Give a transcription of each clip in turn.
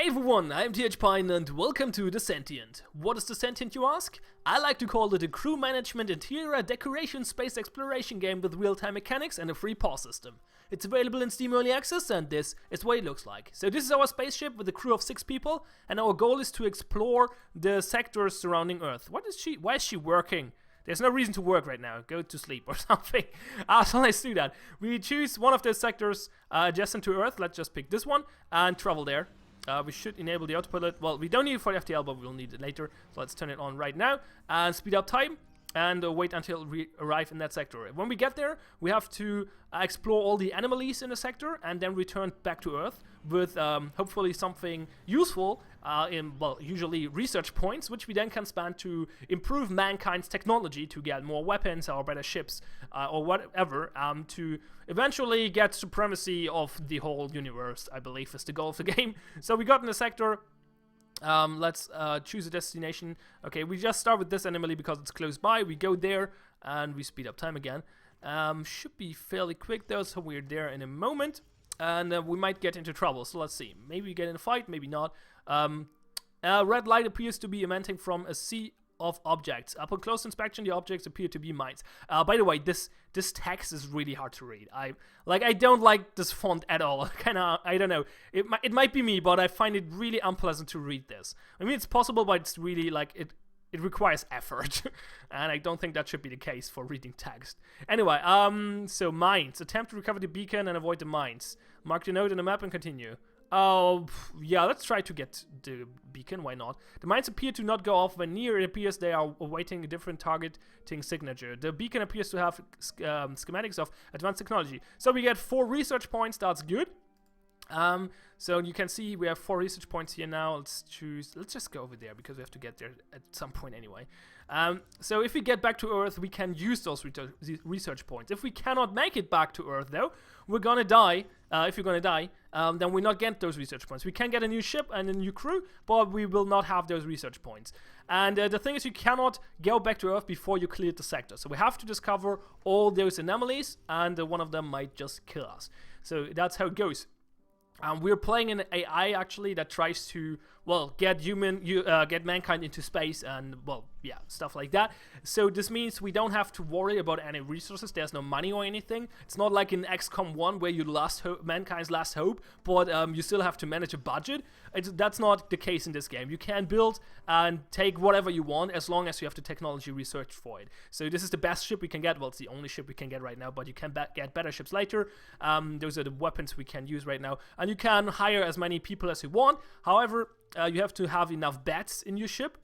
Hey everyone, I'm TH Pine and welcome to the Sentient. What is the Sentient, you ask? I like to call it a crew management interior decoration space exploration game with real-time mechanics and a free pause system. It's available in Steam Early Access and this is what it looks like. So this is our spaceship with a crew of 6 people and our goal is to explore the sectors surrounding Earth. Why is she working? There's no reason to work right now. Go to sleep or something. So let's do that. We choose one of those sectors adjacent to Earth. Let's just pick this one and travel there. We should enable the autopilot. Well, we don't need it for FTL, but we'll need it later. So let's turn it on right now and speed up time and wait until we arrive in that sector. When we get there, we have to explore all the anomalies in the sector and then return back to Earth with hopefully something useful usually research points, which we then can spend to improve mankind's technology to get more weapons or better ships or whatever, to eventually get supremacy of the whole universe, I believe is the goal of the game. So we got in the sector. Let's choose a destination. Okay, we just start with this anomaly because it's close by. We go there and we speed up time again. Should be fairly quick though, so we're there in a moment. And we might get into trouble, so let's see. Maybe we get in a fight, maybe not. Red light appears to be emanating from a sea of objects. Upon close inspection, the objects appear to be mines. By the way, this text is really hard to read. I don't like this font at all. I don't know. It might be me, but I find it really unpleasant to read this. I mean, it's possible, but it's really it requires effort, and I don't think that should be the case for reading text. Anyway, so mines. Attempt to recover the beacon and avoid the mines. Mark the node on the map and continue. Oh, yeah, let's try to get the beacon, why not? The mines appear to not go off when near. It appears they are awaiting a different targeting signature. The beacon appears to have schematics of advanced technology. So we get 4 research points, that's good. So you can see we have 4 research points here now. Let's just go over there because we have to get there at some point anyway. So if we get back to Earth, we can use those research points. If we cannot make it back to Earth though, we're gonna die. If you're gonna die, then we'll not get those research points. We can get a new ship and a new crew, but we will not have those research points. And the thing is, you cannot go back to Earth before you cleared the sector. So we have to discover all those anomalies, and one of them might just kill us. So that's how it goes. We're playing an AI actually that tries to, well, get mankind into space and, well, yeah, stuff like that. So this means we don't have to worry about any resources. There's no money or anything. It's not like in XCOM 1 where you mankind's last hope, but you still have to manage a budget. That's not the case in this game. You can build and take whatever you want as long as you have the technology research for it. So this is the best ship we can get. Well, it's the only ship we can get right now, but you can get better ships later. Those are the weapons we can use right now. And you can hire as many people as you want. However, you have to have enough beds in your ship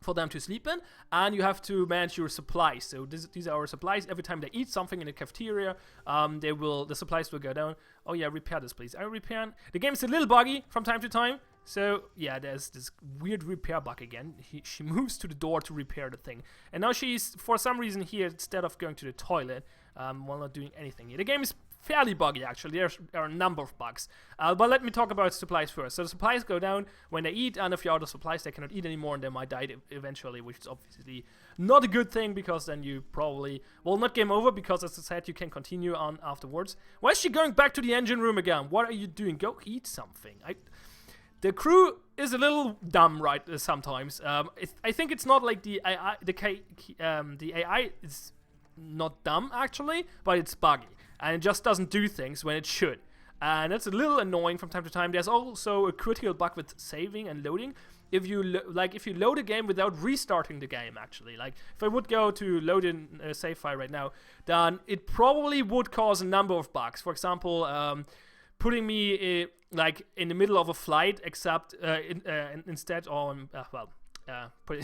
for them to sleep in, and you have to manage your supplies. So these are our supplies. Every time they eat something in the cafeteria, the supplies will go down. Oh yeah, repair this please. The game is a little buggy from time to time. So yeah, there's this weird repair bug again. She moves to the door to repair the thing, and now she's for some reason here instead of going to the toilet while not doing anything here. The game is fairly buggy actually. There are a number of bugs, but let me talk about supplies first. So the supplies go down when they eat, and if you're out of supplies they cannot eat anymore and they might die eventually, which is obviously not a good thing because then you probably, well, not game over, because as I said, you can continue on afterwards. Why is she going back to the engine room again? What are you doing? Go eat something. The crew is a little dumb, right? Sometimes I think it's not like the AI. The AI is not dumb actually, but it's buggy and it just doesn't do things when it should, and that's a little annoying from time to time. There's also a critical bug with saving and loading. If you load a game without restarting the game, actually, like if I would go to load in a save file right now, then it probably would cause a number of bugs. For example, putting me like in the middle of a flight, except instead on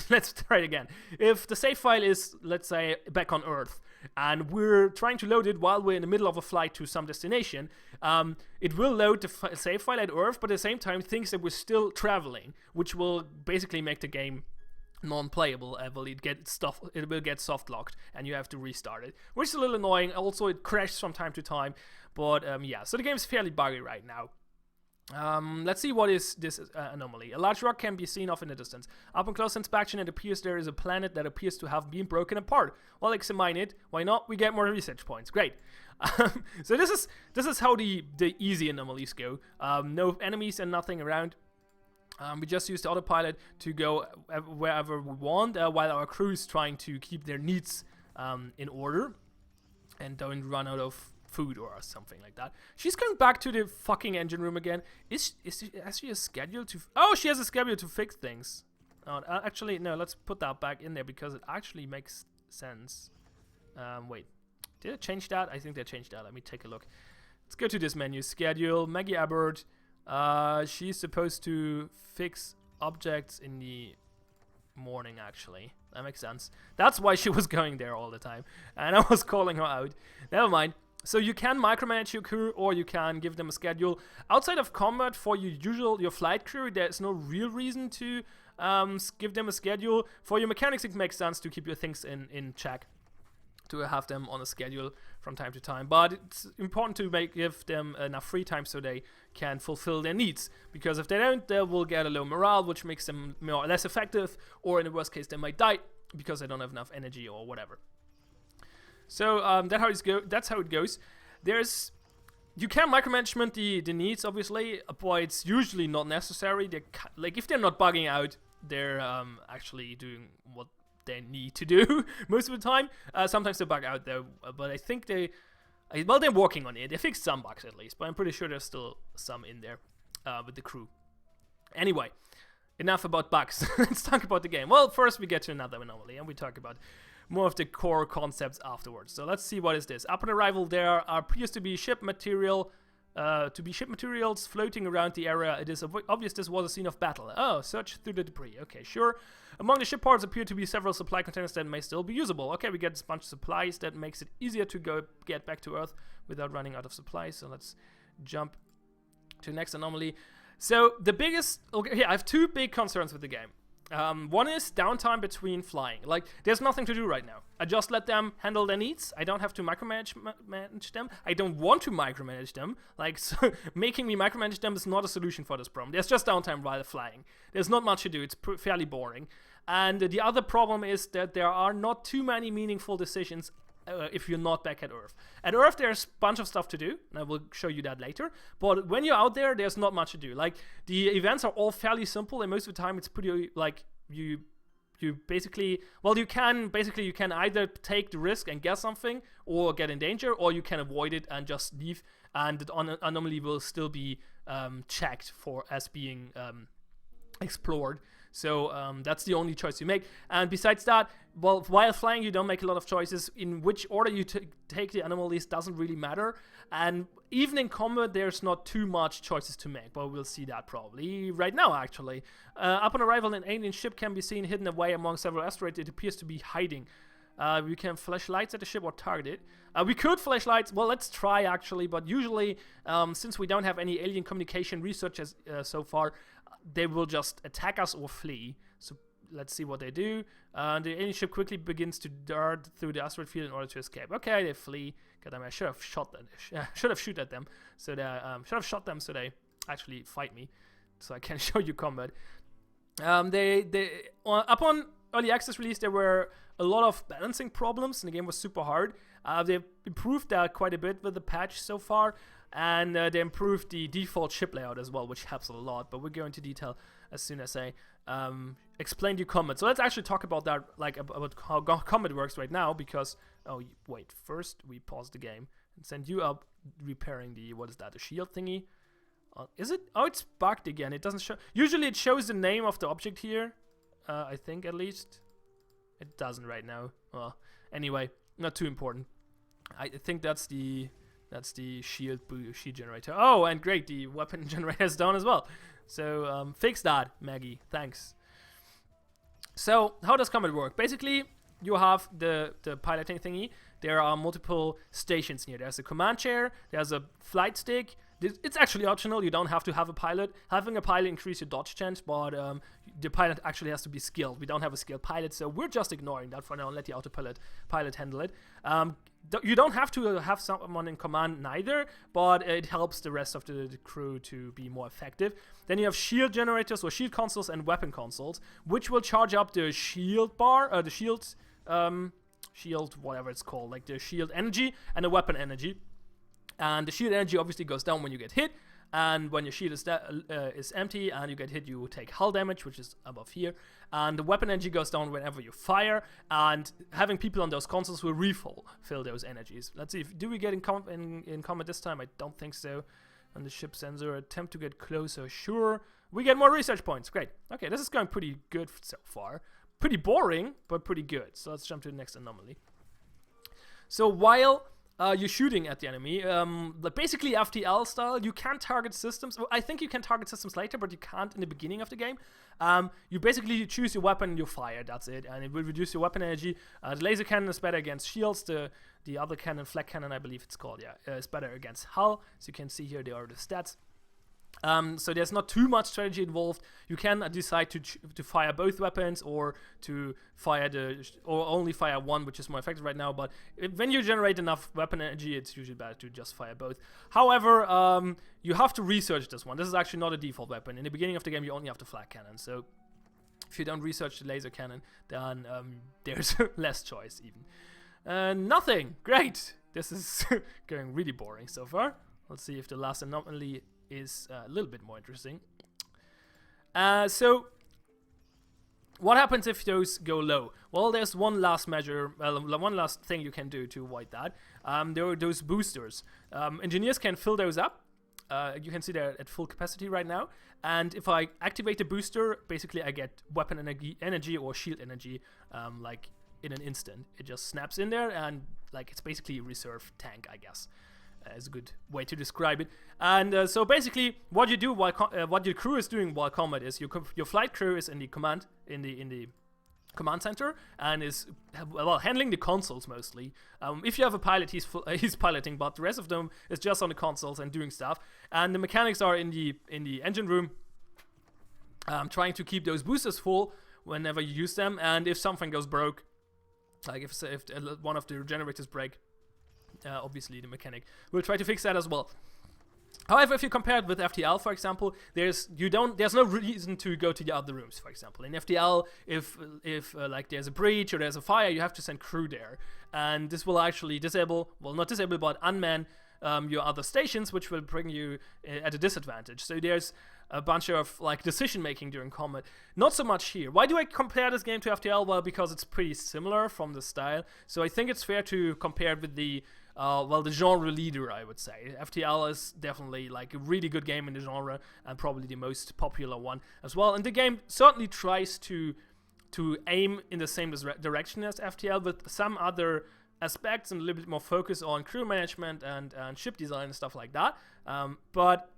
let's try it again. If the save file is, let's say, back on Earth, and we're trying to load it while we're in the middle of a flight to some destination, it will load the save file at Earth, but at the same time thinks that we're still traveling, which will basically make the game non-playable. It will get soft locked and you have to restart it, which is a little annoying. Also, it crashes from time to time, but yeah, so the game is fairly buggy right now. Let's see what is this anomaly. A large rock can be seen off in the distance. Upon close inspection, it appears there is a planet that appears to have been broken apart. Well, examine it. Why not? We get more research points. Great. So this is how the easy anomalies go. No enemies and nothing around. We just use the autopilot to go wherever we want, while our crew is trying to keep their needs in order and don't run out of food or something like that. She's going back to the fucking engine room again. Has she a schedule to... Oh, she has a schedule to fix things. Actually, no, let's put that back in there because it actually makes sense. Wait, did I change that? I think they changed that. Let me take a look. Let's go to this menu. Schedule, Maggie Abbott. She's supposed to fix objects in the morning, actually. That makes sense. That's why she was going there all the time. And I was calling her out. Never mind. So you can micromanage your crew, or you can give them a schedule. Outside of combat, for your flight crew, there's no real reason to give them a schedule. For your mechanics, it makes sense to keep your things in check, to have them on a schedule from time to time. But it's important to give them enough free time so they can fulfill their needs. Because if they don't, they will get a low morale, which makes them more or less effective, or in the worst case, they might die because they don't have enough energy or whatever. So that's how it goes. You can micromanagement the needs, obviously, but it's usually not necessary. Like if they're not bugging out, they're actually doing what they need to do most of the time. Sometimes they bug out though, but I think they're working on it. They fixed some bugs at least, but I'm pretty sure there's still some in there with the crew. Anyway, enough about bugs. Let's talk about the game. Well, first we get to another anomaly, and we talk about more of the core concepts afterwards. So let's see, what is this? Upon arrival, there appears to be ship materials floating around the area. It is obvious this was a scene of battle. Oh, search through the debris. Okay, sure. Among the ship parts appear to be several supply containers that may still be usable. Okay, we get a bunch of supplies. That makes it easier to get back to Earth without running out of supplies. So let's jump to the next anomaly. So the biggest... Okay, yeah, I have two big concerns with the game. One is downtime between flying. Like, there's nothing to do right now. I just let them handle their needs. I don't have to micromanage them. I don't want to micromanage them. Like, so making me micromanage them is not a solution for this problem. There's just downtime while flying. There's not much to do. It's fairly boring. And the other problem is that there are not too many meaningful decisions if you're not back at Earth. At Earth, there's a bunch of stuff to do, and I will show you that later. But when you're out there, there's not much to do. Like, the events are all fairly simple, and most of the time, it's pretty, like, you basically, well, you can either take the risk and get something, or get in danger, or you can avoid it and just leave, and the anomaly will still be checked for as being explored. So that's the only choice you make. And besides that, well, while flying, you don't make a lot of choices. In which order you take the anomalies doesn't really matter. And even in combat, there's not too much choices to make. But we'll see that probably right now, actually. Upon arrival, an alien ship can be seen hidden away among several asteroids. It appears to be hiding. We can flash lights at the ship or target it. We could flash lights. Well, let's try, actually. But usually, since we don't have any alien communication research so far, they will just attack us or flee. So let's see what they do. The alien ship quickly begins to dart through the asteroid field in order to escape. Okay, they flee. God damn, I should have shot them. Should have shot at them. So they should have shot them so they actually fight me. So I can show you combat. Upon early access release, there were a lot of balancing problems, and the game was super hard. They've improved that quite a bit with the patch so far. And they improved the default ship layout as well, which helps a lot. But we'll go into detail as soon as I explain the combat. So let's actually talk about that, like about how combat works right now. Because wait, first we pause the game and send you up repairing the the shield thingy. Is it? Oh, it's bugged again. It doesn't show. Usually it shows the name of the object here. I think at least it doesn't right now. Well, anyway, not too important. I think that's the shield generator. Oh, and great, the weapon generator is down as well. So fix that, Maggie. Thanks. So how does combat work? Basically, you have the piloting thingy. There are multiple stations here. There's a command chair. There's a flight stick. It's actually optional. You don't have to have a pilot. Having a pilot increases your dodge chance, but the pilot actually has to be skilled. We don't have a skilled pilot, so we're just ignoring that for now and let the autopilot handle it. You don't have to have someone in command neither, but it helps the rest of the crew to be more effective. Then you have shield generators or shield consoles and weapon consoles, which will charge up the shield bar, the shield whatever it's called, like the shield energy and the weapon energy. And the shield energy obviously goes down when you get hit, and when your shield is empty and you get hit, you take hull damage, which is above here, and the weapon energy goes down whenever you fire, and having people on those consoles will fill those energies. Let's see, do we get in combat this time? I don't think so. On the ship sensor, attempt to get closer, sure. We get more research points, great. Okay, this is going pretty good so far. Pretty boring, but pretty good. So let's jump to the next anomaly. So while you're shooting at the enemy, like basically FTL style, you can target systems. Well, I think you can target systems later, but you can't in the beginning of the game. You basically choose your weapon and you fire, that's it. And it will reduce your weapon energy. The laser cannon is better against shields. The other cannon, flak cannon, I believe it's called, yeah, is better against hull. So you can see here they are the stats. So there's not too much strategy involved. You can decide to fire both weapons, or to fire or only fire one, which is more effective right now. But when you generate enough weapon energy, it's usually better to just fire both. However, you have to research this one. This is actually not a default weapon. In the beginning of the game, you only have the flak cannon. So if you don't research the laser cannon, then there's less choice even. Nothing. Great. This is going really boring so far. Let's see if the last anomaly is a little bit more interesting. So what happens if those go low? Well, there's one last measure, one last thing you can do to avoid that. There are those boosters. Engineers can fill those up. You can see they're at full capacity right now. And if I activate the booster, basically I get weapon energy or shield energy, like in an instant. It just snaps in there, and like it's basically a reserve tank, I guess. Is a good way to describe it. And so basically, what you do while what your crew is doing while combat is your flight crew is in the command command center and is handling the consoles mostly. If you have a pilot, he's piloting, but the rest of them is just on the consoles and doing stuff. And the mechanics are in the engine room, trying to keep those boosters full whenever you use them. And if something goes broke, like if one of the generators break, obviously the mechanic will try to fix that as well. However, if you compare it with FTL, for example, there's no reason to go to the other rooms. For example, in FTL, if like there's a breach or there's a fire, you have to send crew there, and this will actually not disable, but unman your other stations, which will bring you at a disadvantage. So there's a bunch of like decision making during combat. Not so much here. Why do I compare this game to FTL? Well, because it's pretty similar from the style. So I think it's fair to compare it with the genre leader, I would say. FTL is definitely like a really good game in the genre and probably the most popular one as well. And the game certainly tries to aim in the same direction as FTL, with some other aspects and a little bit more focus on crew management and ship design and stuff like that. But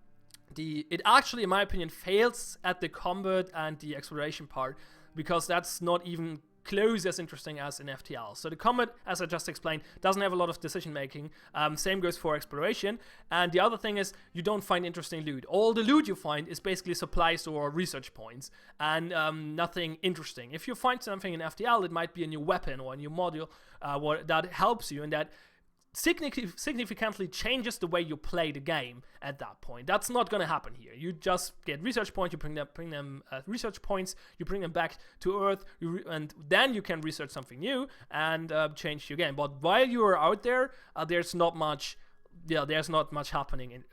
it actually, in my opinion, fails at the combat and the exploration part, because that's not even close as interesting as in FTL. So the combat, as I just explained, doesn't have a lot of decision making. Same goes for exploration. And the other thing is, you don't find interesting loot. All the loot you find is basically supplies or research points, and nothing interesting. If you find something in FTL, it might be a new weapon or a new module that helps you, and that significantly changes the way you play the game at that point. That's not going to happen here. You just get research points, you bring them research points, you bring them back to Earth, and then you can research something new and change your game. But while you are out there, there's not much happening.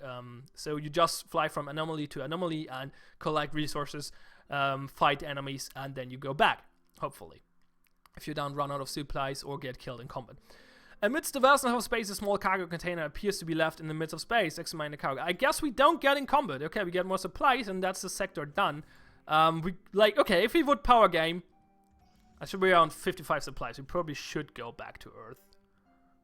So you just fly from anomaly to anomaly and collect resources, fight enemies, and then you go back, hopefully, if you don't run out of supplies or get killed in combat. Amidst the vastness of space, a small cargo container appears to be left in the midst of space. Examine the cargo. I guess we don't get in combat. Okay, we get more supplies, and that's the sector done. If we would power game, I should be around 55 supplies. We probably should go back to Earth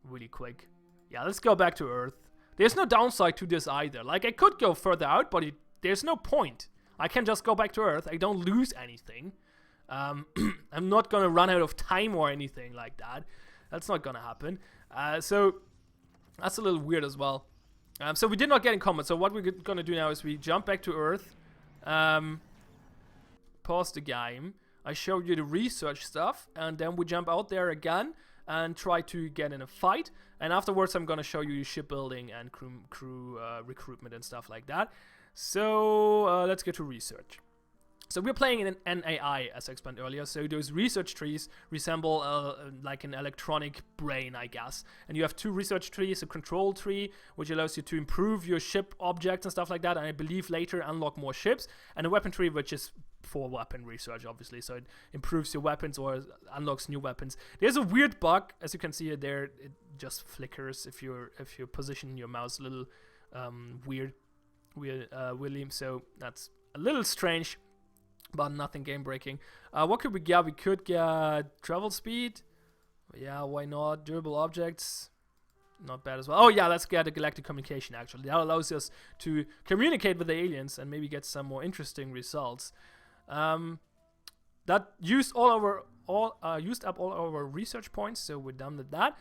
really quick. Yeah, let's go back to Earth. There's no downside to this either. Like, I could go further out, but there's no point. I can just go back to Earth. I don't lose anything. I'm not gonna run out of time or anything like that. That's not gonna happen. So that's a little weird as well. So we did not get in combat. So what we're gonna do now is we jump back to Earth. Pause the game. I show you the research stuff, and then we jump out there again and try to get in a fight. And afterwards, I'm gonna show you shipbuilding and crew recruitment and stuff like that. So let's get to research. So we're playing in an AI, as I explained earlier. So those research trees resemble like an electronic brain, I guess. And you have 2 research trees, a control tree, which allows you to improve your ship objects and stuff like that. And I believe later unlock more ships. And a weapon tree, which is for weapon research, obviously. So it improves your weapons or unlocks new weapons. There's a weird bug, as you can see it there. It just flickers if you position your mouse a little William. So that's a little strange, but nothing game breaking. What could we get? We could get travel speed. Yeah, why not? Durable objects. Not bad as well. Oh yeah, let's get a galactic communication actually. That allows us to communicate with the aliens and maybe get some more interesting results. That used up all our research points, so we're done with that.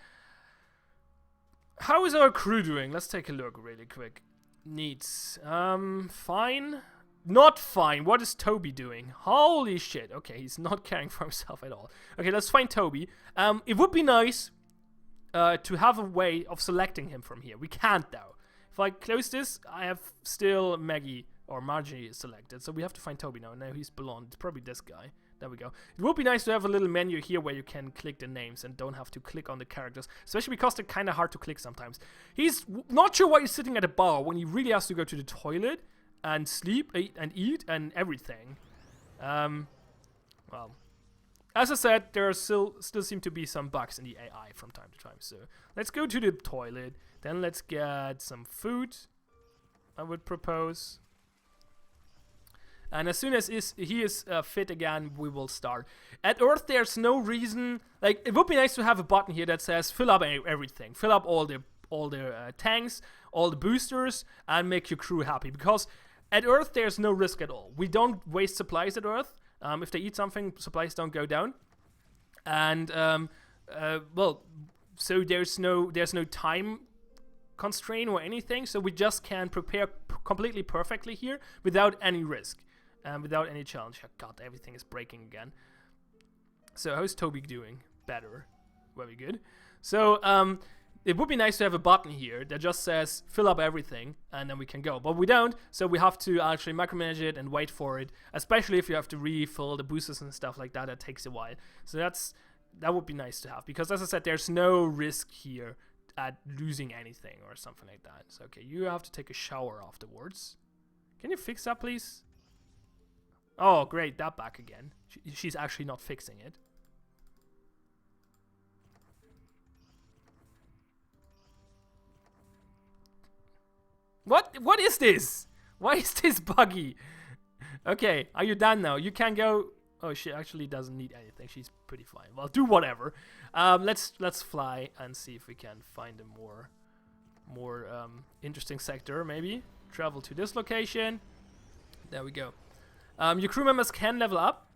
How is our crew doing? Let's take a look really quick. Needs. Fine. Not fine. What is Toby doing? Holy shit. Okay, he's not caring for himself at all. Okay, let's find Toby. It would be nice to have a way of selecting him from here. We can't though. If I close this, I have still Maggie or Margie selected. So we have to find Toby now. Now he's blonde. It's probably this guy. There we go. It would be nice to have a little menu here where you can click the names and don't have to click on the characters, especially because they're kind of hard to click sometimes. He's not sure why he's sitting at a bar when he really has to go to the toilet and sleep, eat and everything. Well, as I said, there are still seem to be some bugs in the AI from time to time. So let's go to the toilet. Then let's get some food, I would propose. And as soon as he is fit again, we will start. At Earth, there's no reason. Like, it would be nice to have a button here that says fill up everything, fill up all the tanks, all the boosters, and make your crew happy. Because at Earth, there's no risk at all. We don't waste supplies at Earth. If they eat something, supplies don't go down. And well, so there's no time constraint or anything. So we just can prepare completely perfectly here without any risk. Without any challenge. Oh god, everything is breaking again. So how's Toby doing? Better. Very good. So it would be nice to have a button here that just says fill up everything and then we can go. But we don't, so we have to actually micromanage it and wait for it, especially if you have to refill the boosters and stuff like that. That takes a while. So that would be nice to have, because as I said, there's no risk here at losing anything or something like that. So okay, you have to take a shower afterwards. Can you fix that, please? Oh, great, that back again. She's actually not fixing it. What is this? Why is this buggy? Okay, are you done now? You can go. Oh, she actually doesn't need anything. She's pretty fine. Well, do whatever. Let's fly and see if we can find a more interesting sector. Maybe travel to this location. There we go. Your crew members can level up.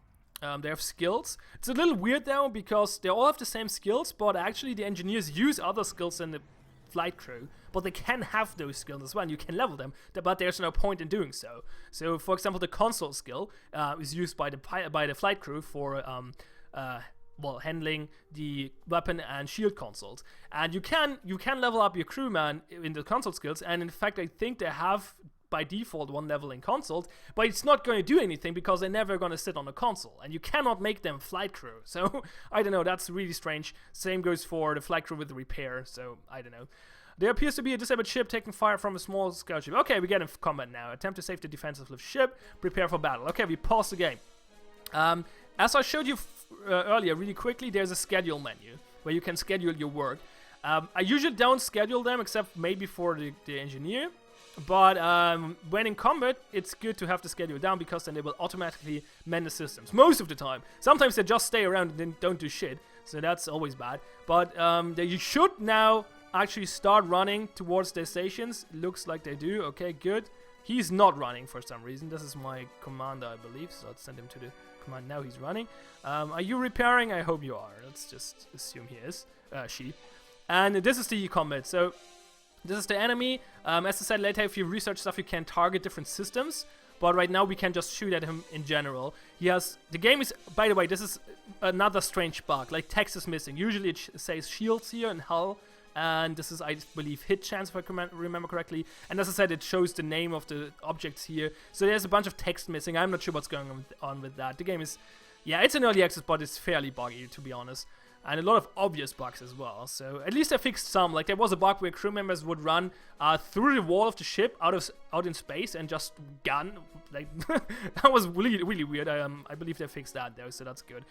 They have skills. It's a little weird though, because they all have the same skills, but actually the engineers use other skills in the flight crew, but they can have those skills as well, and you can level them, but there's no point in doing so. So, for example, the console skill is used by the flight crew for well, handling the weapon and shield consoles, and you can level up your crewman in the console skills, and in fact, I think they have by default one level in console, but it's not going to do anything because they're never going to sit on a console, and you cannot make them flight crew. So I don't know, that's really strange. Same goes for the flight crew with the repair, so I don't know. There appears to be a disabled ship taking fire from a small scout ship. Okay, we get in combat now. Attempt to save the defensive ship. Prepare for battle. Okay, we pause the game. As I showed you earlier, really quickly, there's a schedule menu where you can schedule your work. I usually don't schedule them except maybe for the engineer. But when in combat, it's good to have the schedule down, because then they will automatically mend the systems. Most of the time. Sometimes they just stay around and then don't do shit. So that's always bad. But you should now actually start running towards their stations. Looks like they do. Okay, good. He's not running for some reason. This is my commander, I believe. So let's send him to the command. Now he's running. Are you repairing? I hope you are. Let's just assume he is. She. And this is the combat. So this is the enemy. As I said, later if you research stuff, you can target different systems. But right now we can just shoot at him in general. The game is, by the way, this is another strange bug. Like, text is missing. Usually it says shields here and hull and this is, I believe, hit chance if I remember correctly. And as I said, it shows the name of the objects here. So there's a bunch of text missing. I'm not sure what's going on with that. The game is, yeah, it's an early access, but it's fairly buggy, to be honest. And a lot of obvious bugs as well. So at least I fixed some. Like there was a bug where crew members would run through the wall of the ship out in space and just gun. Like that was really, really weird. I believe they fixed that though, so that's good.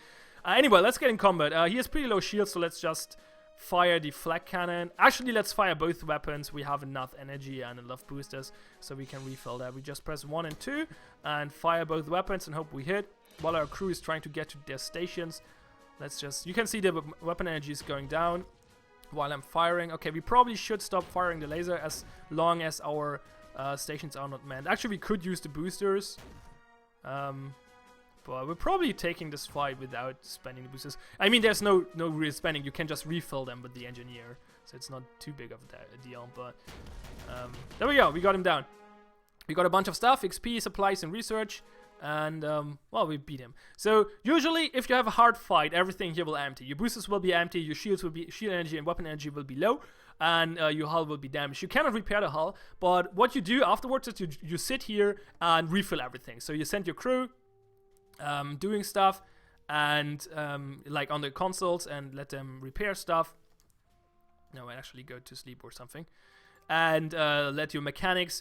Anyway, let's get in combat. He has pretty low shield, so let's just fire the flak cannon. Actually, let's fire both weapons. We have enough energy and enough boosters, so we can refill that. We just press 1 and 2 and fire both weapons and hope we hit while our crew is trying to get to their stations. Let's just, you can see the weapon energy is going down while I'm firing. Okay, we probably should stop firing the laser as long as our stations are not manned. Actually, we could use the boosters, but we're probably taking this fight without spending the boosters. I mean, there's no real spending. You can just refill them with the engineer, so it's not too big of a deal. But there we go. We got him down. We got a bunch of stuff, XP, supplies, and research. And, well, we beat him. So, usually, if you have a hard fight, everything here will empty. Your boosters will be empty, your shields will be, shield energy and weapon energy will be low, and your hull will be damaged. You cannot repair the hull, but what you do afterwards is you sit here and refill everything. So, you send your crew, doing stuff, and, like, on the consoles, and let them repair stuff. No, I actually go to sleep or something. And, let your mechanics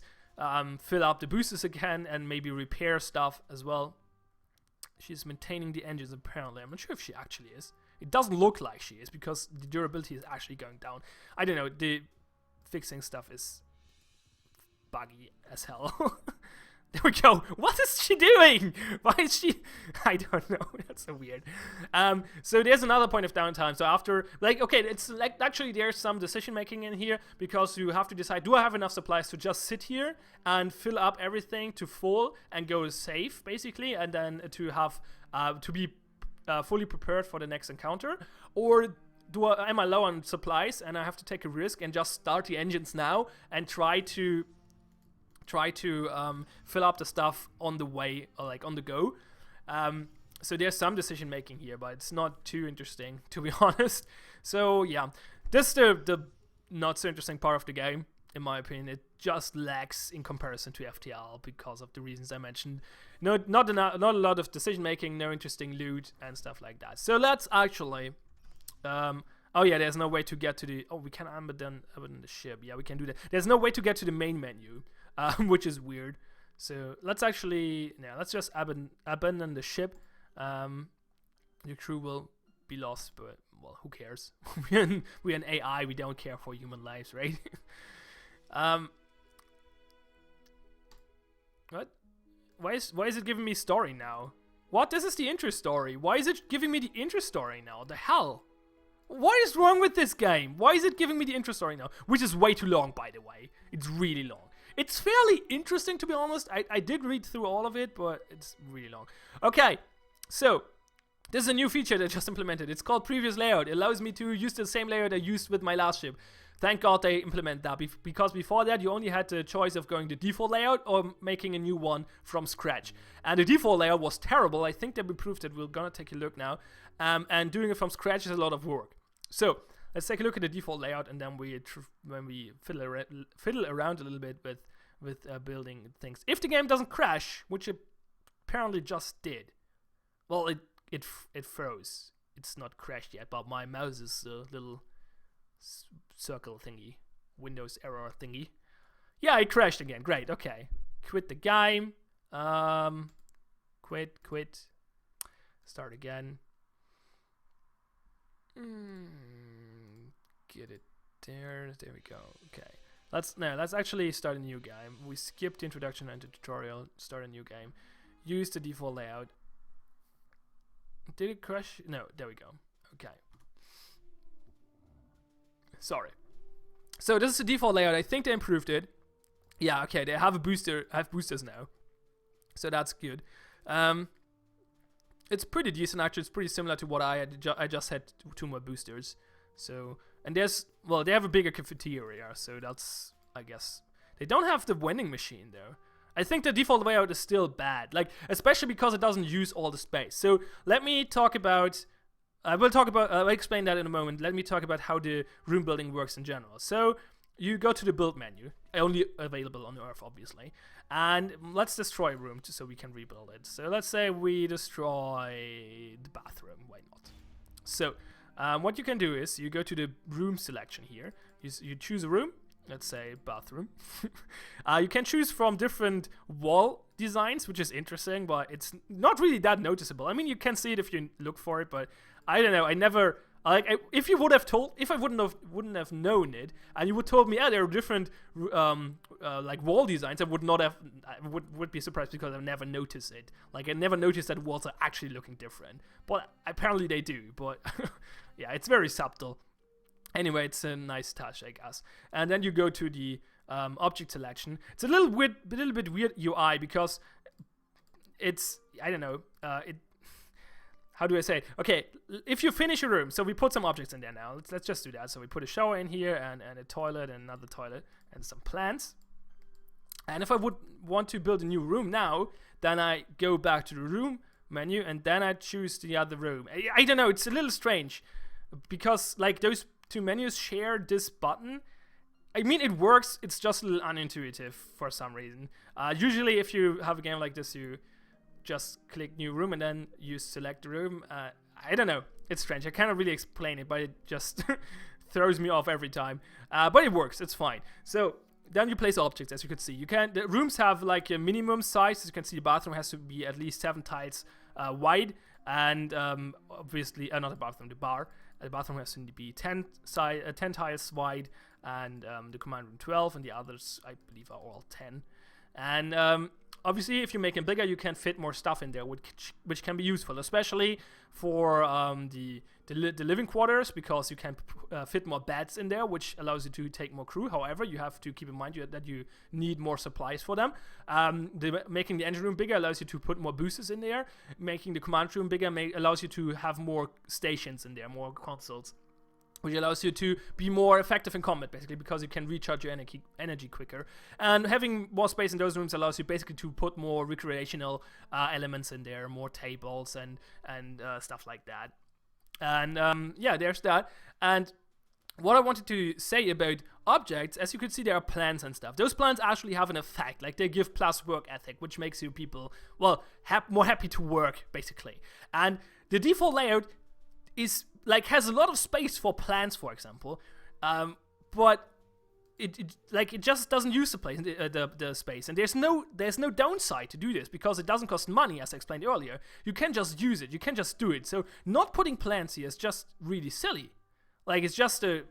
fill up the boosters again and maybe repair stuff as well. She's maintaining the engines apparently. I'm not sure if she actually is. It doesn't look like she is because the durability is actually going down. I don't know. The fixing stuff is buggy as hell. There we go. What is she doing? Why is she... I don't know. That's so weird. So there's another point of downtime. So after... Like, okay, it's like... Actually, there's some decision-making in here because you have to decide, do I have enough supplies to just sit here and fill up everything to full and go safe, basically, and then to have... to be fully prepared for the next encounter? Or... am I low on supplies and I have to take a risk and just start the engines now and try to fill up the stuff on the way, or like on the go. So there's some decision making here, but it's not too interesting, to be honest. So yeah, this is the not so interesting part of the game, in my opinion. It just lacks in comparison to FTL because of the reasons I mentioned. Not a lot of decision making, no interesting loot and stuff like that. So let's actually... oh yeah, there's no way to get to the... Oh, we can abandon the ship. Yeah, we can do that. There's no way to get to the main menu, which is weird. So let's actually... Yeah, let's just abandon the ship. The crew will be lost, but, well, who cares? We're an AI, we don't care for human lives, right? What? Why is it giving me story now? What? This is the intro story. Why is it giving me the intro story now? The hell? What is wrong with this game? Why is it giving me the intro story now? Which is way too long, by the way. It's really long. It's fairly interesting, to be honest. I did read through all of it, but it's really long. Okay, so this is a new feature that just implemented. It's called Previous Layout. It allows me to use the same layout I used with my last ship. Thank God they implement that, because before that you only had the choice of going the default layout or making a new one from scratch. And the default layout was terrible. I think they improved it. We're gonna take a look now. And doing it from scratch is a lot of work. So let's take a look at the default layout, and then when we fiddle around a little bit with building things. If the game doesn't crash, which it apparently just did, well, it froze. It's not crashed yet, but my mouse is a little circle thingy, Windows error thingy. Yeah, it crashed again. Great. Okay, quit the game. Quit. Start again. Get it there. There we go. Okay. Let's actually start a new game. We skipped introduction and tutorial. Start a new game. Use the default layout. Did it crash? No. There we go. Okay. Sorry. So this is the default layout. I think they improved it. Yeah. Okay. They have a booster. Have boosters now. So that's good. It's pretty decent actually. It's pretty similar to what I had. I just had 2 more boosters. So, and they have a bigger cafeteria. So that's, I guess, they don't have the vending machine though. I think the default layout is still bad, like especially because it doesn't use all the space. So let me talk about I'll explain that in a moment. Let me talk about how the room building works in general. So you go to the build menu, only available on Earth, obviously. And let's destroy a room so we can rebuild it. So let's say we destroy the bathroom. Why not? So what you can do is you go to the room selection here. You choose a room. Let's say bathroom. You can choose from different wall designs, which is interesting, but it's not really that noticeable. I mean, you can see it if you look for it, but I don't know. I never if you would have told, if I wouldn't have known it, and you would told me, there are different like wall designs, I would be surprised because I've never noticed it. Like I never noticed that walls are actually looking different, but apparently they do. But yeah, it's very subtle. Anyway, it's a nice touch, I guess. And then you go to the object selection. It's a little bit weird UI because it's, I don't know, how do I say it? Okay, if you finish a room, so we put some objects in there now. Let's just do that. So we put a shower in here and a toilet and another toilet and some plants. And if I would want to build a new room now, then I go back to the room menu and then I choose the other room. I don't know, it's a little strange because like those two menus share this button. I mean, it works, it's just a little unintuitive for some reason. Usually if you have a game like this, you just click new room and then you select the room. I don't know, it's strange. I cannot really explain it, but it just throws me off every time. But it works, it's fine. So then you place objects, as you can see. The rooms have like a minimum size. As you can see, the bathroom has to be at least 7 tiles wide, and obviously not the bathroom, the bar. The bathroom has to be 10 tiles wide, and the command room 12, and the others I believe are all 10. And obviously, if you make them bigger, you can fit more stuff in there, which can be useful, especially for the living quarters, because you can fit more beds in there, which allows you to take more crew. However, you have to keep in mind that you need more supplies for them. Making the engine room bigger allows you to put more boosters in there. Making the command room bigger allows you to have more stations in there, more consoles, which allows you to be more effective in combat, basically, because you can recharge your energy quicker. And having more space in those rooms allows you basically to put more recreational elements in there, more tables and stuff like that. And yeah, there's that. And what I wanted to say about objects, as you can see, there are plants and stuff. Those plants actually have an effect, like they give plus work ethic, which makes you people, well, more happy to work, basically. And the default layout is like has a lot of space for plants, for example, but it just doesn't use the space, and there's no downside to do this because it doesn't cost money, as I explained earlier. You can just use it, you can just do it. So not putting plants here is just really silly. Like it's just a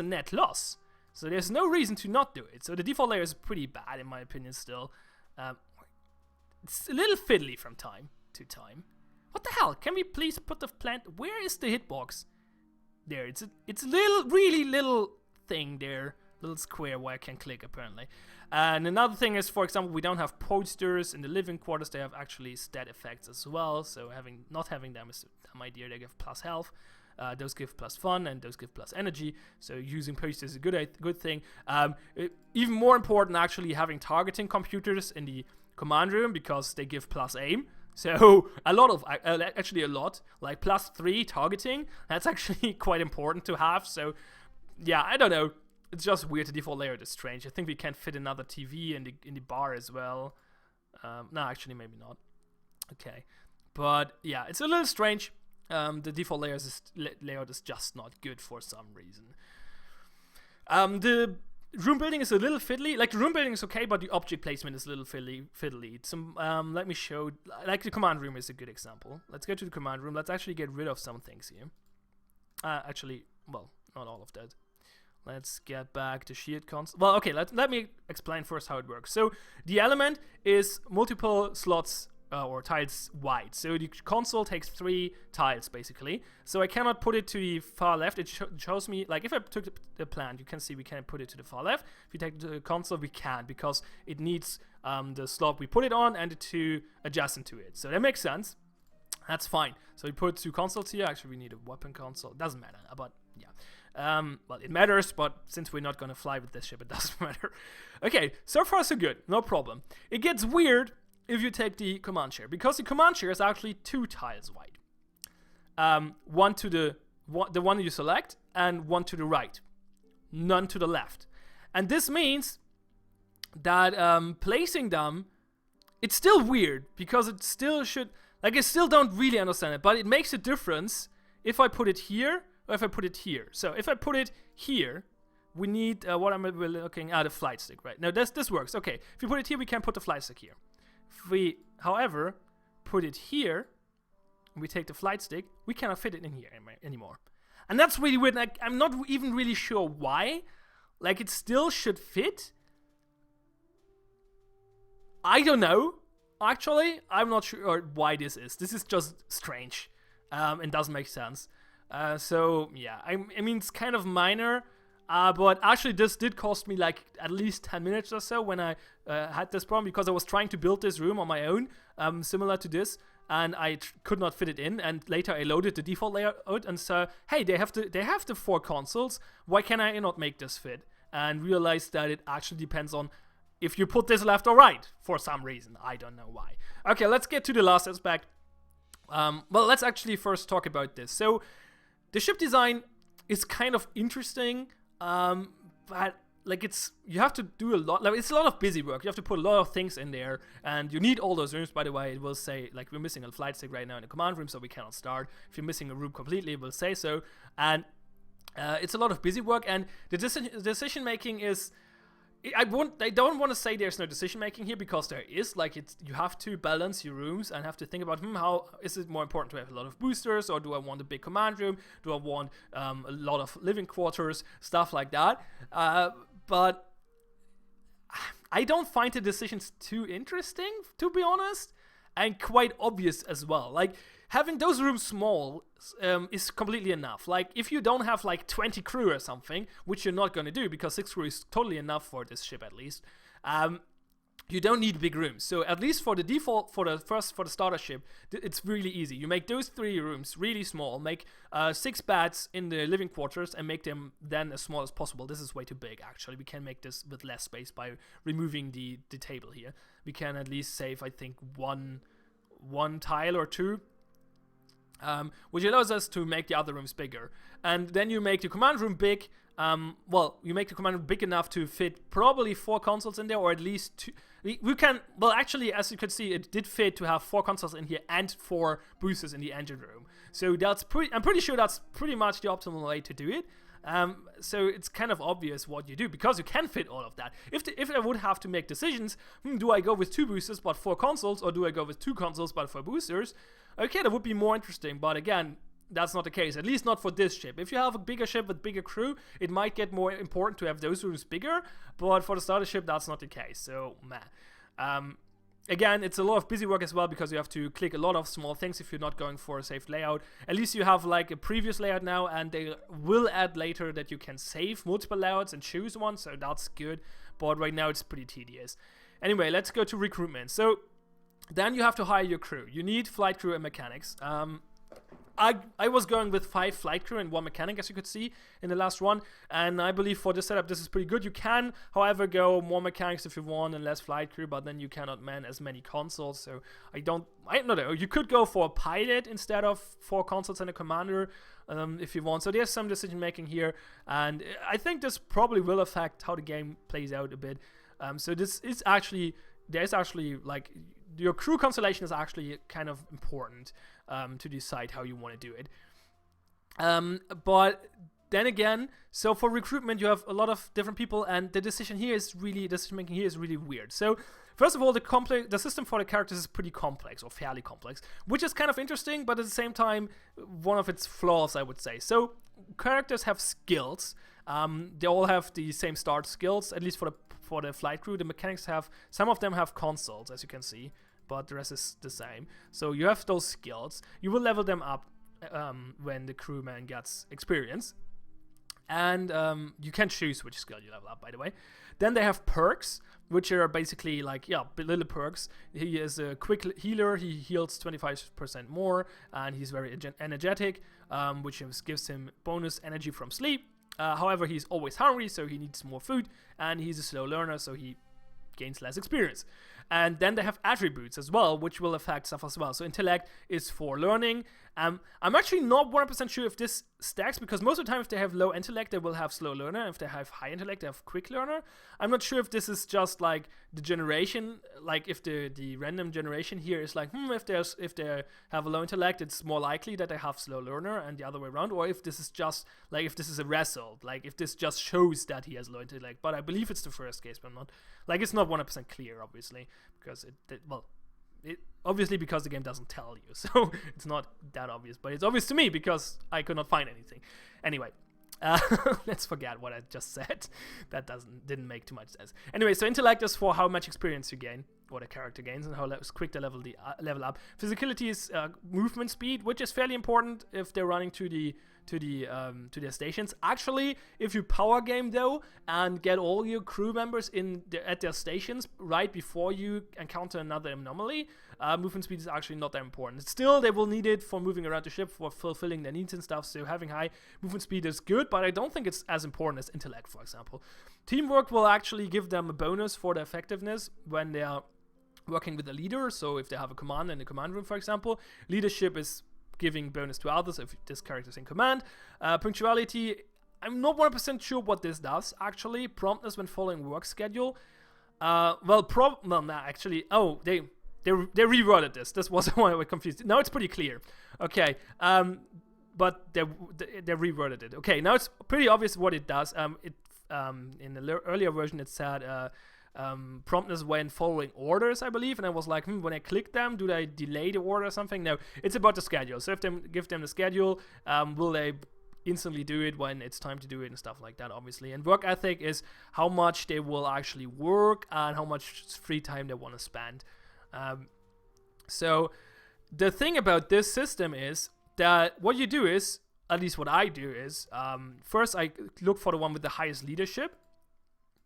net loss. So there's no reason to not do it. So the default layer is pretty bad in my opinion still. It's a little fiddly from time to time. What the hell? Can we please put the plant? Where is the hitbox? There, it's a really little thing there, little square where I can click apparently. And another thing is, for example, we don't have posters in the living quarters. They have actually stat effects as well. So not having them is a dumb idea. They give plus health. Those give plus fun, and those give plus energy. So using posters is a good thing. Even more important, actually, having targeting computers in the command room because they give plus aim. So a lot, like +3 targeting. That's actually quite important to have. So yeah, I don't know. It's just weird. The default layout is strange. I think we can fit another TV in the bar as well. No, actually maybe not. Okay, but yeah, it's a little strange. The default layout is just not good for some reason. The room building is a little fiddly. Like, the room building is okay, but the object placement is a little fiddly. Let me show. Like, the command room is a good example. Let's go to the command room. Let's actually get rid of some things here. Actually, well, not all of that. Let's get back to shared console. Well, okay, let me explain first how it works. So, the element is multiple slots or tiles wide. So the console takes 3 tiles basically. So I cannot put it to the far left. It shows me, like, if I took the plant, you can see we can put it to the far left. If you take the console, we can't, because it needs the slot we put it on and the 2 adjacent to it. So that makes sense. That's fine. So we put 2 consoles here. Actually, we need a weapon console. It doesn't matter, but yeah. Well, it matters, but since we're not gonna fly with this ship, it doesn't matter. Okay, so far so good. No problem. It gets weird if you take the command chair, because the command chair is actually 2 tiles wide. one to the one you select, and one to the right, none to the left. And this means that placing them, it's still weird because it still should, like, I still don't really understand it, but it makes a difference if I put it here or if I put it here. So if I put it here, we need what we're looking at, a flight stick, right? Now this works. Okay, if you put it here, we can put the flight stick here. If we, however, put it here, and we take the flight stick, we cannot fit it in here anymore. And that's really weird. Like, I'm not even really sure why. Like, it still should fit. I don't know. Actually, I'm not sure why this is. This is just strange. And doesn't make sense. So, yeah. I mean, it's kind of minor. But actually, this did cost me like at least 10 minutes or so when I had this problem, because I was trying to build this room on my own, similar to this, and I could not fit it in. And later I loaded the default layout and saw, hey, they have the 4 consoles. Why can I not make this fit? And realized that it actually depends on if you put this left or right for some reason. I don't know why. Okay, let's get to the last aspect. Well, let's actually first talk about this. So the ship design is kind of interesting. But like, you have to do a lot, like, it's a lot of busy work. You have to put a lot of things in there, and you need all those rooms. By the way, it will say, like, we're missing a flight stick right now in the command room, so we cannot start. If you're missing a room completely, it will say so. And it's a lot of busy work, and the decision making is, I don't want to say there's no decision making here, because there is. Like, you have to balance your rooms and have to think about, how is it more important to have a lot of boosters, or do I want a big command room? Do I want a lot of living quarters, stuff like that? But I don't find the decisions too interesting, to be honest, and quite obvious as well. Like, having those rooms small is completely enough. Like, if you don't have like 20 crew or something, which you're not going to do, because 6 crew is totally enough for this ship at least, you don't need big rooms. So at least for the default, for the starter ship, it's really easy. You make those 3 rooms really small, make 6 beds in the living quarters, and make them then as small as possible. This is way too big, actually. We can make this with less space by removing the table here. We can at least save, I think, one tile or 2. Which allows us to make the other rooms bigger. And then you make the command room big. You make the command room big enough to fit probably 4 consoles in there, or at least 2. We can, well, actually, as you could see, it did fit to have 4 consoles in here and 4 boosters in the engine room. So I'm pretty sure that's pretty much the optimal way to do it. So it's kind of obvious what you do, because you can fit all of that. If I would have to make decisions, do I go with 2 boosters but 4 consoles, or do I go with 2 consoles but 4 boosters? Okay, that would be more interesting, but again, that's not the case, at least not for this ship. If you have a bigger ship with bigger crew, it might get more important to have those rooms bigger, but for the starter ship, that's not the case, so meh. Again, it's a lot of busy work as well, because you have to click a lot of small things if you're not going for a saved layout. At least you have like a previous layout now, and they will add later that you can save multiple layouts and choose one, so that's good, but right now it's pretty tedious. Anyway, let's go to recruitment. So then you have to hire your crew. You need flight crew and mechanics. I was going with 5 flight crew and 1 mechanic, as you could see in the last one, and I believe for this setup this is pretty good. You can, however, go more mechanics if you want and less flight crew, but then you cannot man as many consoles, so I don't know. You could go for a pilot instead of 4 consoles and a commander if you want. So there's some decision making here, and I think this probably will affect how the game plays out a bit. So this is actually, there's actually, like, your crew constellation is actually kind of important to decide how you want to do it. But then again, so for recruitment, you have a lot of different people, and the decision making here is really weird. So first of all, the system for the characters is pretty complex, or fairly complex, which is kind of interesting, but at the same time, one of its flaws, I would say. So characters have skills. They all have the same start skills, at least for the flight crew. The mechanics some of them have consoles, as you can see, but the rest is the same. So you have those skills. You will level them up when the crewman gets experience. And you can choose which skill you level up, by the way. Then they have perks, which are basically like, little perks. He is a quick healer. He heals 25% more, and he's very energetic, which gives him bonus energy from sleep. However, he's always hungry, so he needs more food, and he's a slow learner, so he gains less experience. And then they have attributes as well, which will affect stuff as well. So intellect is for learning. I'm actually not 100% sure if this stacks, because most of the time if they have low intellect, they will have slow learner. If they have high intellect, they have quick learner. I'm not sure if this is just like the generation, like if the random generation here is like, if they have a low intellect, it's more likely that they have slow learner, and the other way around, or if this is just like, if this is a result, like if this just shows that he has low intellect. But I believe it's the first case, but I'm not, like, it's not 100% clear, obviously, because obviously because the game doesn't tell you, so it's not that obvious, but it's obvious to me because I could not find anything. Anyway, let's forget what I just said. That didn't make too much sense. Anyway, so intellect is for how much experience you gain, or the character gains, and how quick they level up. Physicality is movement speed, which is fairly important if they're running to their stations. Actually, if you power game though and get all your crew members at their stations right before you encounter another anomaly, movement speed is actually not that important. Still, they will need it for moving around the ship, for fulfilling their needs and stuff, so having high movement speed is good, but I don't think it's as important as intellect, for example. Teamwork will actually give them a bonus for their effectiveness when they are working with a leader. So if they have a commander in the command room, for example, leadership is giving bonus to others if this character is in command. Punctuality, I'm not 100% sure what this does, actually. Promptness when following work schedule. They reworded this. This was why I was confused. Now it's pretty clear. Okay, but they reworded it. Okay, now it's pretty obvious what it does. In the earlier version it said promptness when following orders, I believe, and I was like, when I click them, do they delay the order or something? No, it's about the schedule. So if they give them the schedule, will they instantly do it when it's time to do it and stuff like that, obviously. And work ethic is how much they will actually work and how much free time they want to spend. So the thing about this system is that what you do is, at least what I do is, first I look for the one with the highest leadership.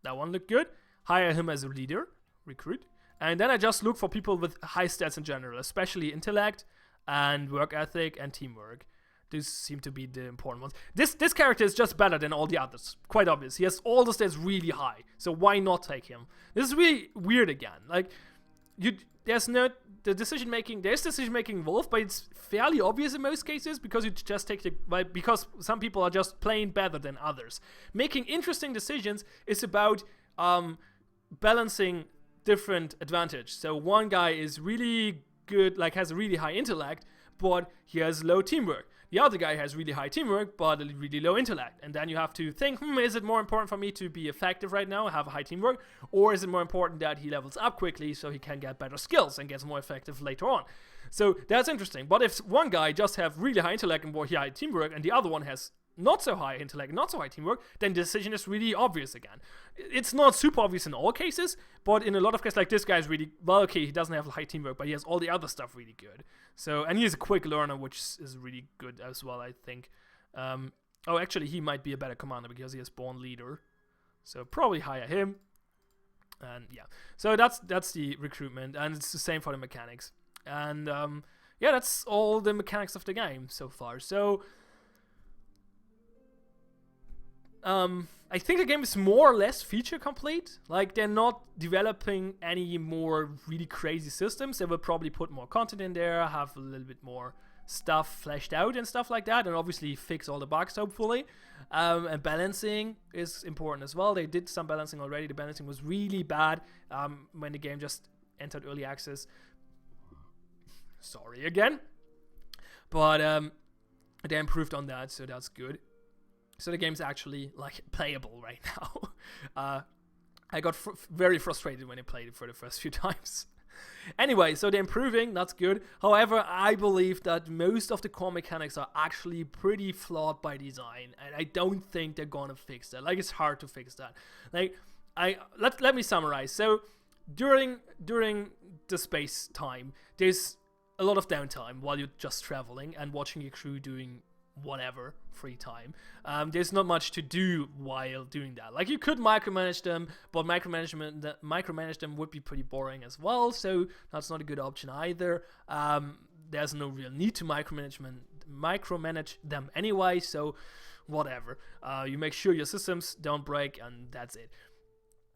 That one looked good. Hire him as a leader, recruit. And then I just look for people with high stats in general, especially intellect and work ethic and teamwork. These seem to be the important ones. This character is just better than all the others. Quite obvious. He has all the stats really high. So why not take him? This is really weird again. Like, there's decision making involved, but it's fairly obvious in most cases because you just take because some people are just plain better than others. Making interesting decisions is about balancing different advantage. So one guy is really good, like has a really high intellect, but he has low teamwork. The other guy has really high teamwork, but a really low intellect. And then you have to think, is it more important for me to be effective right now, have a high teamwork, or is it more important that he levels up quickly so he can get better skills and gets more effective later on? So that's interesting. But if one guy just have really high intellect and more high teamwork, and the other one has not so high intellect, not so high teamwork, then the decision is really obvious again. It's not super obvious in all cases, but in a lot of cases, like this guy is really, he doesn't have high teamwork, but he has all the other stuff really good. So, and he's a quick learner, which is really good as well, I think. Actually, he might be a better commander because he has born leader. So probably hire him. And yeah, so that's the recruitment, and it's the same for the mechanics. And that's all the mechanics of the game so far. So I think the game is more or less feature complete. Like, they're not developing any more really crazy systems. They will probably put more content in there, have a little bit more stuff fleshed out and stuff like that, and obviously fix all the bugs, hopefully. And balancing is important as well. They did some balancing already. The balancing was really bad when the game just entered early access. Sorry again. But they improved on that, so that's good. So the game's actually like playable right now. I got very frustrated when I played it for the first few times. Anyway, so they're improving, that's good. However, I believe that most of the core mechanics are actually pretty flawed by design, and I don't think they're gonna fix that. Like, it's hard to fix that. Like, let me summarize. So during the space time, there's a lot of downtime while you're just traveling and watching your crew doing whatever free time. There's not much to do while doing that. Like, you could micromanage them, but micromanage them would be pretty boring as well, so that's not a good option either. There's no real need to micromanage them anyway, so whatever. You make sure your systems don't break, and that's it.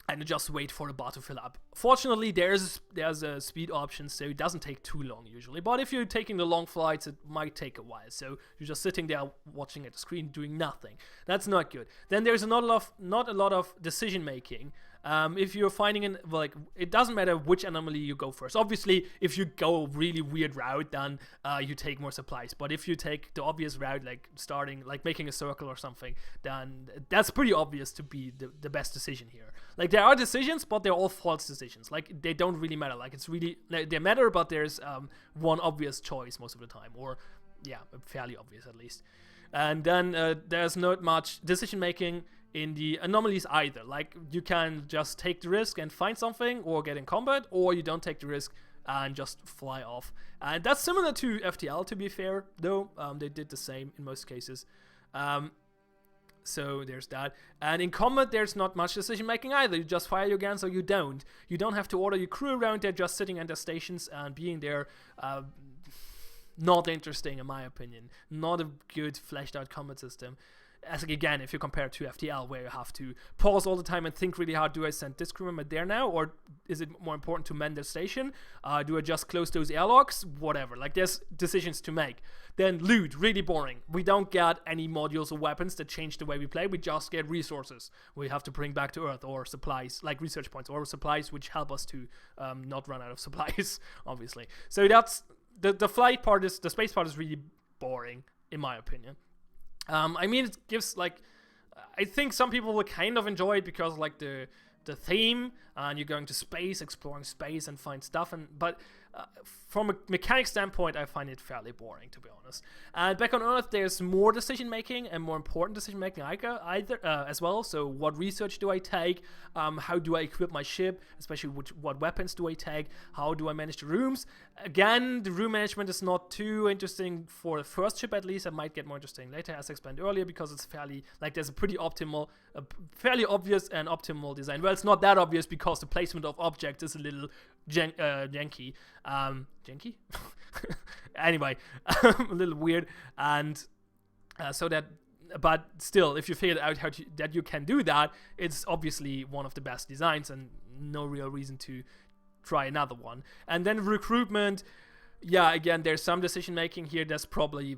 and just wait for the bar to fill up. Fortunately, there's a speed option, so it doesn't take too long usually. But if you're taking the long flights, it might take a while. So you're just sitting there watching at the screen doing nothing. That's not good. Then there's not a lot of decision making. If you're finding it doesn't matter which anomaly you go first. Obviously, if you go a really weird route, then you take more supplies. But if you take the obvious route, like making a circle or something, then that's pretty obvious to be the best decision here. Like, there are decisions, but they're all false decisions. Like, they don't really matter. Like, they matter, but there's one obvious choice most of the time, or fairly obvious at least. And then there's not much decision making in the anomalies either. Like, you can just take the risk and find something or get in combat, or you don't take the risk and just fly off. And that's similar to FTL, to be fair, though. They did the same in most cases. So there's that. And in combat, there's not much decision making either. You just fire your guns or you don't. You don't have to order your crew around. They're just sitting at their stations and being there. Not interesting, in my opinion. Not a good fleshed out combat system. As again, if you compare it to FTL, where you have to pause all the time and think really hard, do I send this crew member there now, or is it more important to mend the station? Do I just close those airlocks? Whatever. Like, there's decisions to make. Then loot, really boring. We don't get any modules or weapons that change the way we play. We just get resources we have to bring back to Earth, or supplies, like research points, or supplies which help us to not run out of supplies, obviously. So that's the flight part the space part is really boring, in my opinion. I mean, it gives, like, I think some people will kind of enjoy it because, like, the theme, and you're going to space, exploring space, and find stuff, but from a mechanic standpoint, I find it fairly boring, to be honest. And back on Earth, there's more decision making and more important decision making as well. So, what research do I take? How do I equip my ship? Especially what weapons do I take? How do I manage the rooms? Again, the room management is not too interesting for the first ship, at least. It might get more interesting later, as I explained earlier, because it's fairly, like, there's a fairly obvious and optimal design. Well, it's not that obvious because the placement of objects is a little janky. Janky? Anyway, a little weird. And but still, if you figured out that you can do that, it's obviously one of the best designs and no real reason to try another one. And then recruitment, again, there's some decision making here. That's probably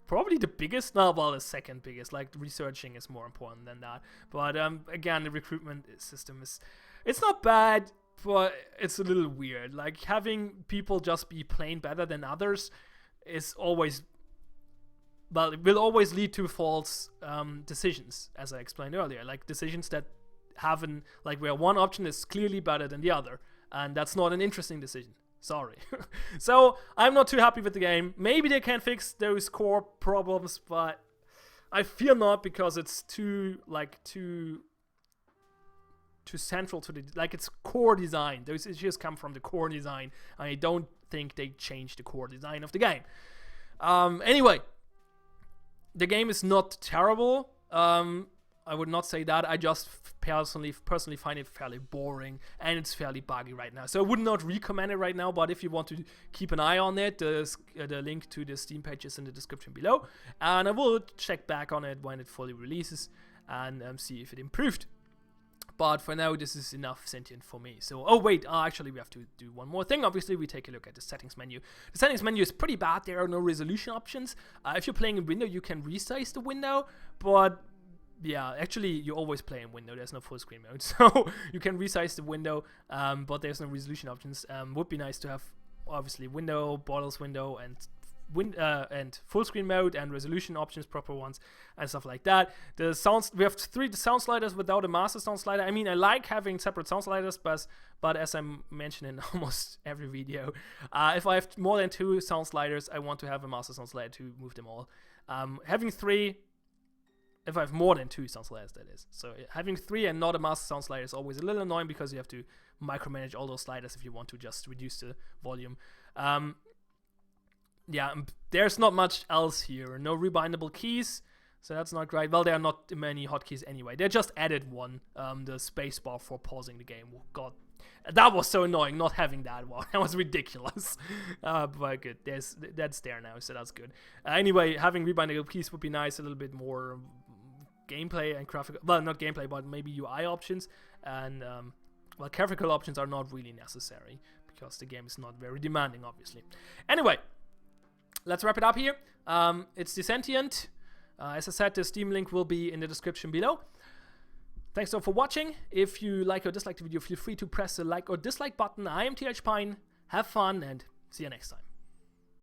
the biggest, the second biggest. Like, researching is more important than that. But again, the recruitment system it's not bad, but it's a little weird. Like, having people just be plain better than others is always, well, it will always lead to false decisions, as I explained earlier. Like, decisions that where one option is clearly better than the other, and that's not an interesting decision. Sorry. So, I'm not too happy with the game. Maybe they can fix those core problems, but I feel not, because it's too central to its core design. Those issues come from the core design. I don't think they changed the core design of the game. Anyway, the game is not terrible. I would not say that. I just personally find it fairly boring, and it's fairly buggy right now. So I would not recommend it right now, but if you want to keep an eye on it, the link to the Steam page is in the description below, and I will check back on it when it fully releases and see if it improved. But for now, this is enough Sentient for me. So, actually, we have to do one more thing. Obviously, we take a look at the settings menu. The settings menu is pretty bad. There are no resolution options. If you're playing in window, you can resize the window, but actually, you always play in window. There's no full screen mode, so you can resize the window, but there's no resolution options. Would be nice to have, obviously, window, bottles window, and full screen mode and resolution options, proper ones, and stuff like that. We have 3 sound sliders without a master sound slider. I mean, I like having separate sound sliders, but as I mentioned in almost every video, if I have more than 2 sound sliders, I want to have a master sound slider to move them all. Having 3, if I have more than 2 sound sliders, that is. So having 3 and not a master sound slider is always a little annoying, because you have to micromanage all those sliders if you want to just reduce the volume. There's not much else here. No rebindable keys, so that's not great. Well, there are not many hotkeys anyway. They just added one, the spacebar for pausing the game. Oh, God, that was so annoying not having that one. That was ridiculous. But good, that's there now, so that's good. Anyway, having rebindable keys would be nice, a little bit more gameplay and graphical, well, not gameplay, but maybe UI options, and well, graphical options are not really necessary because the game is not very demanding, obviously. Anyway, let's wrap it up here. It's the Sentient. As I said, the Steam link will be in the description below. Thanks all for watching. If you like or dislike the video, feel free to press the like or dislike button. I am TH Pine. Have fun and see you next time.